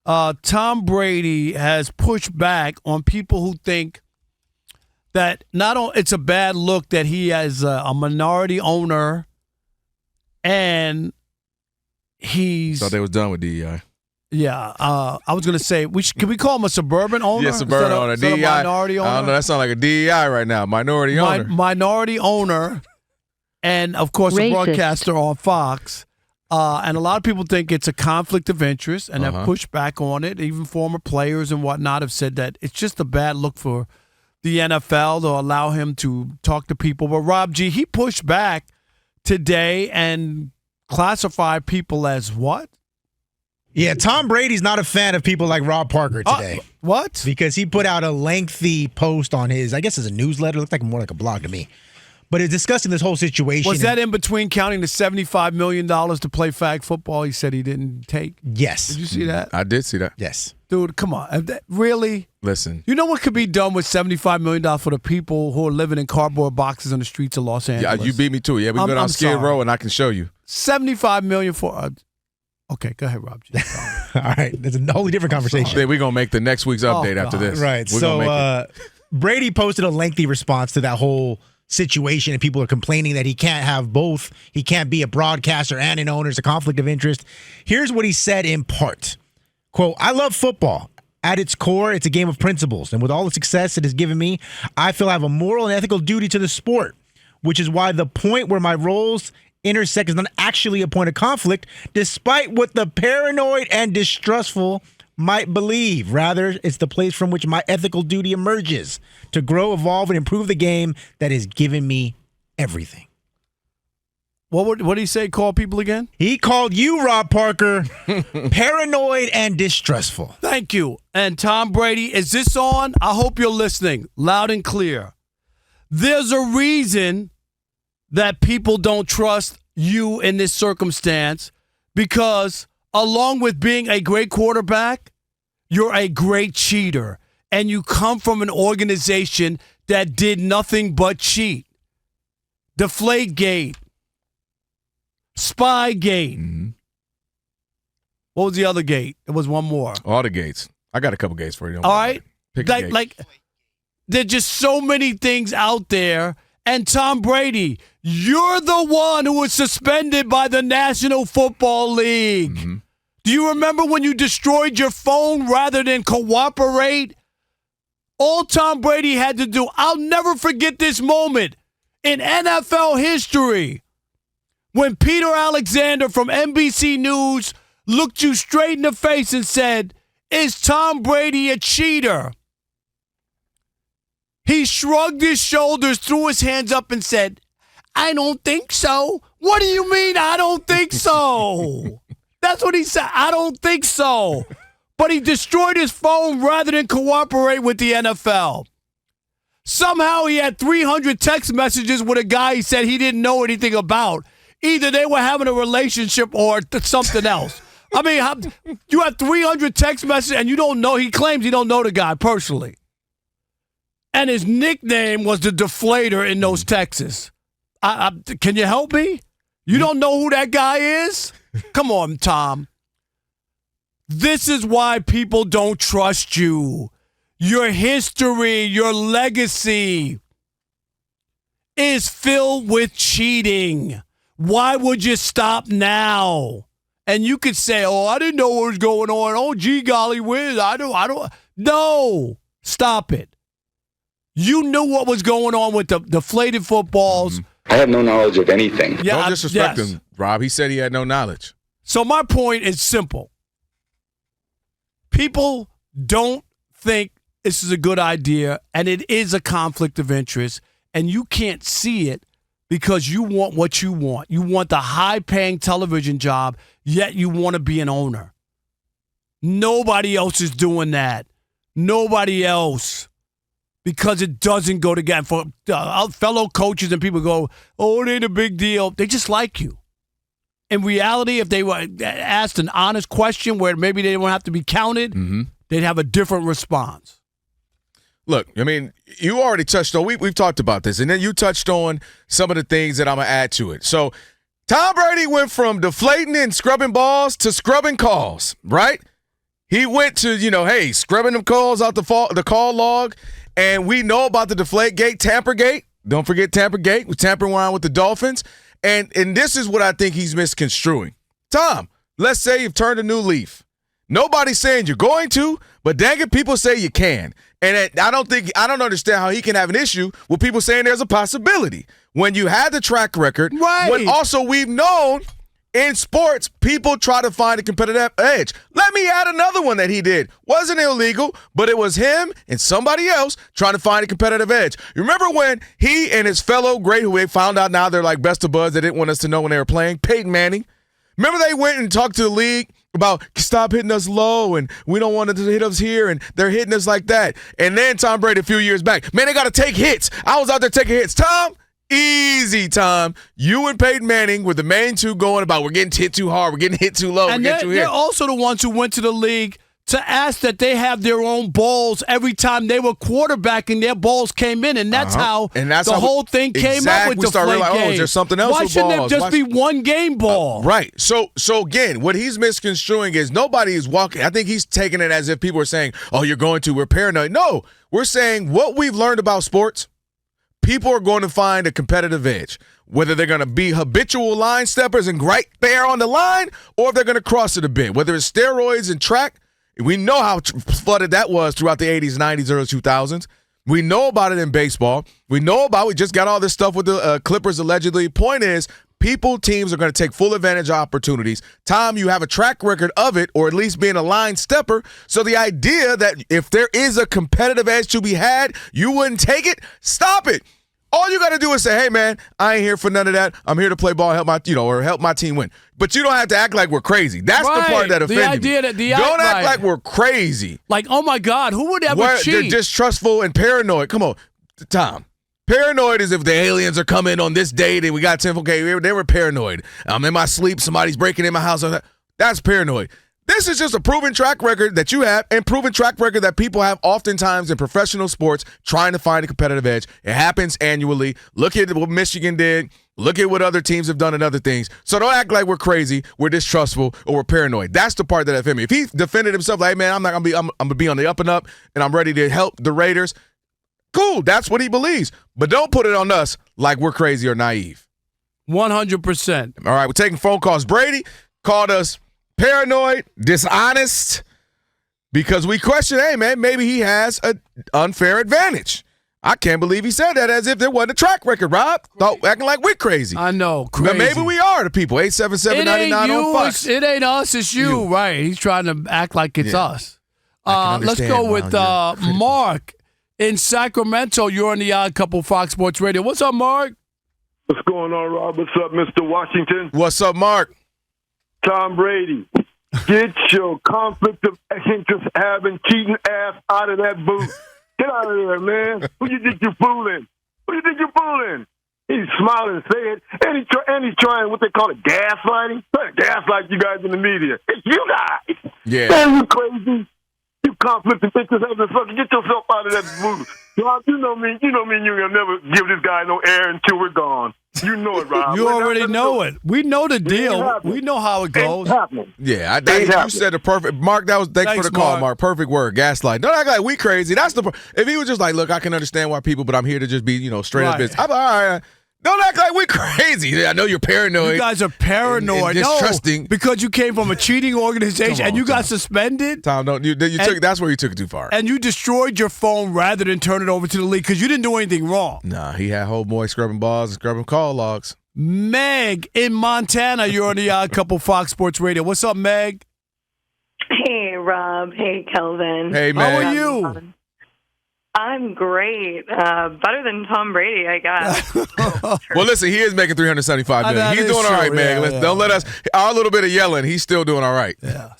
Tom Brady has pushed back on people who think that not only it's a bad look that he has a minority owner and he's. Thought they was done with DEI. Yeah, I was going to say, can we call him a suburban owner? Yeah, suburban owner. DEI. Minority owner? I don't know. That sounds like a DEI right now. Minority owner. Minority owner, and, of course, a broadcaster on Fox. And a lot of people think it's a conflict of interest and have pushed back on it. Even former players and whatnot have said that it's just a bad look for the NFL to allow him to talk to people. But Rob G., he pushed back today and classified people as what? Yeah, Tom Brady's not a fan of people like Rob Parker today. What? Because he put out a lengthy post on his, I guess it's a newsletter. It looked like more like a blog to me. But it's discussing this whole situation. Was that in between counting the $75 million to play flag football he said he didn't take? Yes. Did you see that? I did see that. Yes. Dude, come on. Really? Listen. You know what could be done with $75 million for the people who are living in cardboard boxes on the streets of Los Angeles? Yeah, you beat me too. Yeah, we can go down Skid Row and I can show you. $75 million for okay, go ahead, Rob. All right. That's a wholly different conversation. Then we're going to make the next week's update after this. Right. So Brady posted a lengthy response to that whole situation, and people are complaining that he can't have both. He can't be a broadcaster and an owner. It's a conflict of interest. Here's what he said in part. Quote, I love football. At its core, it's a game of principles. And with all the success it has given me, I feel I have a moral and ethical duty to the sport, which is why the point where my roles intersect is not actually a point of conflict, despite what the paranoid and distrustful might believe. Rather, it's the place from which my ethical duty emerges to grow, evolve, and improve the game that has given me everything. What did he say? Call people again? He called you, Rob Parker, paranoid and distrustful. Thank you. And Tom Brady, is this on? I hope you're listening loud and clear. There's a reason that people don't trust you in this circumstance because along with being a great quarterback, you're a great cheater. And you come from an organization that did nothing but cheat. Deflategate. Spygate. Mm-hmm. What was the other gate? There was one more. All the gates. I got a couple gates for you. All right. Pick a gate. Like, there's just so many things out there. And Tom Brady, you're the one who was suspended by the National Football League. Mm-hmm. Do you remember when you destroyed your phone rather than cooperate? All Tom Brady had to do, I'll never forget this moment in NFL history when Peter Alexander from NBC News looked you straight in the face and said, is Tom Brady a cheater? He shrugged his shoulders, threw his hands up, and said, I don't think so. What do you mean, I don't think so? That's what he said. I don't think so. But he destroyed his phone rather than cooperate with the NFL. Somehow he had 300 text messages with a guy he said he didn't know anything about. Either they were having a relationship or something else. I mean, you have 300 text messages and you don't know. He claims he don't know the guy personally. And his nickname was the Deflator in those texts. Can you help me? You don't know who that guy is? Come on, Tom. This is why people don't trust you. Your history, your legacy is filled with cheating. Why would you stop now? And you could say, oh, I didn't know what was going on. Oh, gee, golly whiz. I don't. No, stop it. You knew what was going on with the deflated footballs. I have no knowledge of anything. Yeah, don't disrespect him, Rob. He said he had no knowledge. So my point is simple. People don't think this is a good idea, and it is a conflict of interest, and you can't see it because you want what you want. You want the high-paying television job, yet you want to be an owner. Nobody else is doing that. Nobody else. Because it doesn't go together. For fellow coaches and people go, oh, it ain't a big deal. They just like you. In reality, if they were asked an honest question where maybe they don't have to be counted, they'd have a different response. Look, I mean, you already touched on, we've talked about this, and then you touched on some of the things that I'm going to add to it. So, Tom Brady went from deflating and scrubbing balls to scrubbing calls, right? He went to, hey, scrubbing them calls out the call log, and we know about the Deflategate, Tampergate. Don't forget Tampergate, with tampering around with the Dolphins. And this is what I think he's misconstruing. Tom, let's say you've turned a new leaf. Nobody's saying you're going to, but dang it, people say you can. And I don't understand how he can have an issue with people saying there's a possibility. When you had the track record, right. When also we've known in sports, people try to find a competitive edge. Let me add another one that he did. Wasn't illegal, but it was him and somebody else trying to find a competitive edge. You remember when he and his fellow great, who we found out now they're like best of buds, they didn't want us to know when they were playing, Peyton Manning. Remember they went and talked to the league about stop hitting us low and we don't want to hit us here and they're hitting us like that. And then Tom Brady a few years back, man, they got to take hits. I was out there taking hits. Tom, easy, Tom. You and Peyton Manning were the main two going about we're getting hit too hard, we're getting hit too low, and we're getting too hit. They're also the ones who went to the league to ask that they have their own balls every time they were quarterbacking, their balls came in, and that's how the whole thing came up with the Deflategate. Like, is there something else? Why shouldn't there just be one game ball? Right. So again, what he's misconstruing is nobody is walking. I think he's taking it as if people are saying, "Oh, we're paranoid." No, we're saying what we've learned about sports. People are going to find a competitive edge, whether they're going to be habitual line steppers and right there on the line, or if they're going to cross it a bit. Whether it's steroids and track. We know how flooded that was throughout the 80s, 90s, early 2000s. We know about it in baseball. We just got all this stuff with the Clippers allegedly. Point is, teams are going to take full advantage of opportunities. Tom, you have a track record of it, or at least being a line stepper. So the idea that if there is a competitive edge to be had, you wouldn't take it, stop it. All you got to do is say, hey, man, I ain't here for none of that. I'm here to play ball, help my team win. But you don't have to act like we're crazy. That's the part that offended me. Don't act like we're crazy. Like, oh, my God, who would ever cheat? They're distrustful and paranoid. Come on, Tom. Paranoid is if the aliens are coming on this date and we got 10. Okay, they were paranoid. I'm in my sleep. Somebody's breaking in my house. That's paranoid. This is just a proven track record that you have and proven track record that people have oftentimes in professional sports trying to find a competitive edge. It happens annually. Look at what Michigan did. Look at what other teams have done and other things. So don't act like we're crazy, we're distrustful, or we're paranoid. That's the part that offended me. If he defended himself like, hey, man, I'm gonna be on the up and up and I'm ready to help the Raiders, cool. That's what he believes. But don't put it on us like we're crazy or naive. 100%. All right, we're taking phone calls. Brady called us paranoid, dishonest, because we question, hey, man, maybe he has an unfair advantage. I can't believe he said that as if there wasn't a track record, Rob. Acting like we're crazy. I know, crazy. But maybe we are the people. 877-99 on Fox. It ain't us, it's you. Right. He's trying to act like it's us. Let's go with Mark in Sacramento. You're on the Odd Couple Fox Sports Radio. What's up, Mark? What's going on, Rob? What's up, Mr. Washington? What's up, Mark? Tom Brady, get your conflict of interest having cheating ass out of that booth. Get out of there, man. Who you think you're fooling? He's smiling and saying, and he's trying what they call it, gaslighting. Trying to gaslight you guys in the media. It's you guys. Yeah. Man, you crazy. You conflict of interest having fucking get yourself out of that booth. Rob, you know me. You're gonna never give this guy no air until we're gone. You know it, Rob. You already know it. We know the deal. We know how it goes. Yeah, you said the perfect. Mark, thanks for the call, Mark. Perfect word, gaslight. Don't act like we crazy. That's if he was just like, look, I can understand why people, but I'm here to just be, straight up business. I'm all right. Don't act like we're crazy. I know you're paranoid. You guys are paranoid. And distrusting. No, because you came from a cheating organization and you got suspended. Tom, that's where you took it too far. And you destroyed your phone rather than turn it over to the league because you didn't do anything wrong. Nah, he had whole boy scrubbing balls and scrubbing call logs. Meg in Montana, you're on the Odd Couple Fox Sports Radio. What's up, Meg? Hey, Rob. Hey, Kelvin. Hey, Meg. How are you? I'm great. Better than Tom Brady, I guess. Well, listen, he is making $375 million. He's doing all right, Meg. Don't let us. Our little bit of yelling, he's still doing all right. Yeah.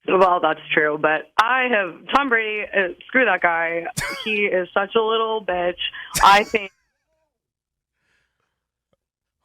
Well, that's true, but Tom Brady. Screw that guy. He is such a little bitch. I think.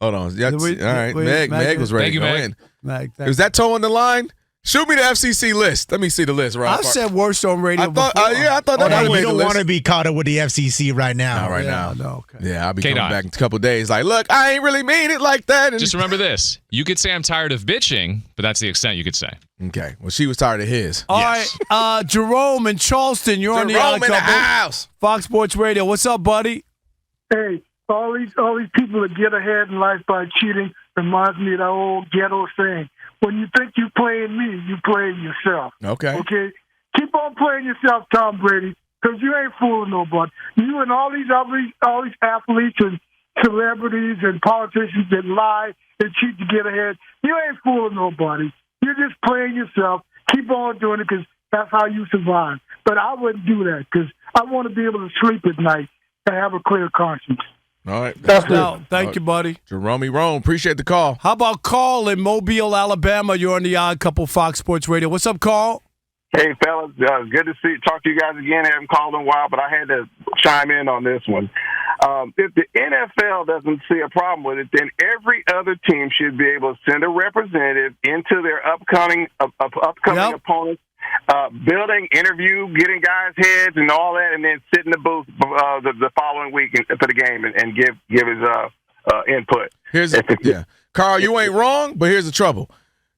Hold on. All right, Meg was ready to go in. Meg, is that toe on the line? Shoot me the FCC list. Let me see the list, Rob. I've said worst on radio I thought, before. I thought that Oh, might you have don't made want the to be caught up with the FCC right now. Not right now. No, okay. Yeah, I'll be K-Dot. coming back in a couple of days. Like, look, I ain't really mean it like that. And Just remember this. You could say I'm tired of bitching, but that's the extent you could say. okay. Well, she was tired of his. All Yes. right, Jerome in Charleston, you're on the Jerome Odd in the Couple. house. Fox Sports Radio. What's up, buddy? Hey, all these people that get ahead in life by cheating reminds me of that old ghetto saying. When you think you're playing me, you playing yourself. Okay. Okay? Keep on playing yourself, Tom Brady, because you ain't fooling nobody. You and all these athletes and celebrities and politicians that lie and cheat to get ahead, you ain't fooling nobody. You're just playing yourself. Keep on doing it because that's how you survive. But I wouldn't do that because I want to be able to sleep at night and have a clear conscience. All right. That's No, it. thank you, buddy. Jerome Rome. Appreciate the call. How about Carl in Mobile, Alabama? You're on the Odd Couple Fox Sports Radio. What's up, Carl? Hey, fellas, good to talk to you guys again. I haven't called in a while, but I had to chime in on this one. If the NFL doesn't see a problem with it, then every other team should be able to send a representative into their upcoming Yep. opponents, building, interview, getting guys' heads and all that, and then sit in the booth the following week for the game and give his input. Yeah. Carl, you ain't wrong, but here's the trouble.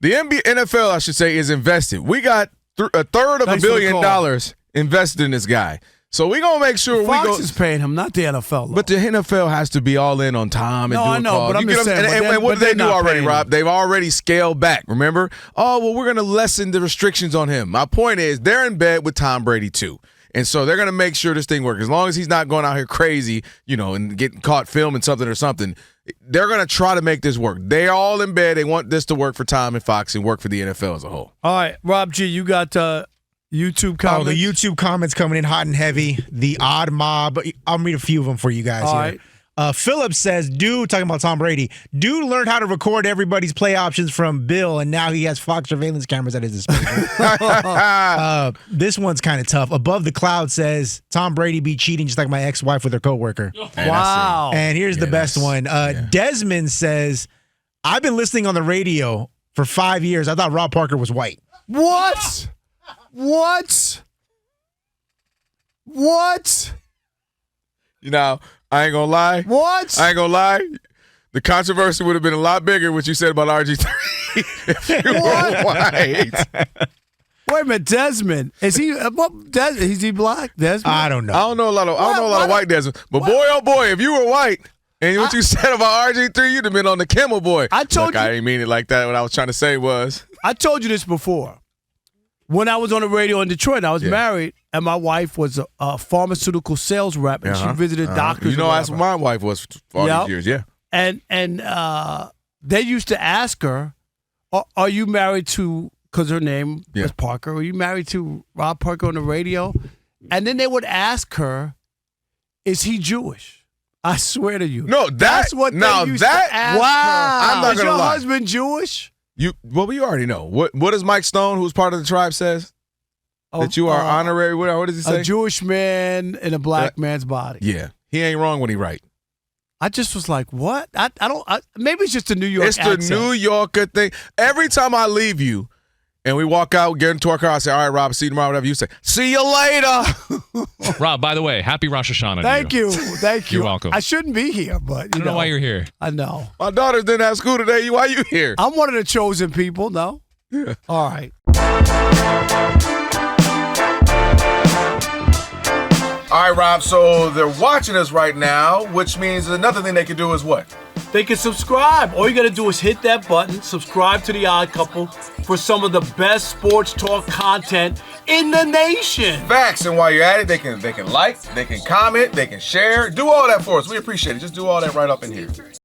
The NFL, I should say, is invested. We got a third of Thanks $1 for the billion call. invested in this guy. So we're going to make sure Fox we go. is paying him, not the NFL. But the NFL has to be all in on time and No, do I a know, call. but I'm You just get what saying, And what but did they they're do not already, paying Rob? him. They've already scaled back. Remember? Oh, well, we're going to lessen the restrictions on him. My point is they're in bed with Tom Brady, too. And so they're going to make sure this thing works. As long as he's not going out here crazy, and getting caught filming something or something, they're going to try to make this work. They're all in bed. They want this to work for Tom and Fox and work for the NFL as a whole. All right, Rob G., you got YouTube comments? Oh, the YouTube comments coming in hot and heavy. The odd mob. I'll read a few of them for you guys All here. right. Philip says, talking about Tom Brady, dude learned how to record everybody's play options from Bill, and now he has Fox surveillance cameras at his disposal. This one's kind of tough. Above the Cloud says, Tom Brady be cheating just like my ex-wife with her coworker. Wow. And here's the best that's- one. Desmond says, I've been listening on the radio for 5 years. I thought Rob Parker was white. What? What? What? I ain't going to lie. What? I ain't going to lie. The controversy would have been a lot bigger what you said about RG3 if you were white. Wait a minute, Desmond. Is he is he black? Desmond? I don't know. I don't know a lot of white Desmond. But boy, oh boy, if you were white and what you said about RG3, you'd have been on the Kimmel boy. I told Look, you. I didn't mean it like that. What I was trying to say was. I told you this before. When I was on the radio in Detroit, I was married, and my wife was a pharmaceutical sales rep, and she visited doctors. That's what my wife was for all Yep. these years, yeah. And they used to ask her, "Are you married to?" Because her name was Parker. Are you married to Rob Parker on the radio? And then they would ask her, "Is he Jewish?" I swear to you. No, that's what they used to ask her. I'm not Is gonna your lie. husband Jewish? You already know. What does Mike Stone, who's part of the tribe, says? That you are honorary. What does he say? A Jewish man in a black man's body. Yeah, he ain't wrong when he right. I just was like, what? I don't. Maybe it's just a New York It's accent. the New Yorker thing. Every time I leave you and we walk out, get into our car, I say, all right, Rob, see you tomorrow, whatever. You say, see you later. Rob, by the way, happy Rosh Hashanah Thank to you. Thank you. You're welcome. I shouldn't be here, but I don't know why you're here. I know. My daughters didn't have school today. Why you here? I'm one of the chosen people, no? Yeah. All right. All right, Rob, so they're watching us right now, which means another thing they can do is what? They can subscribe. All you got to do is hit that button, subscribe to The Odd Couple for some of the best sports talk content in the nation. Facts, and while you're at it, they can like, they can comment, they can share. Do all that for us. We appreciate it. Just do all that right up in here.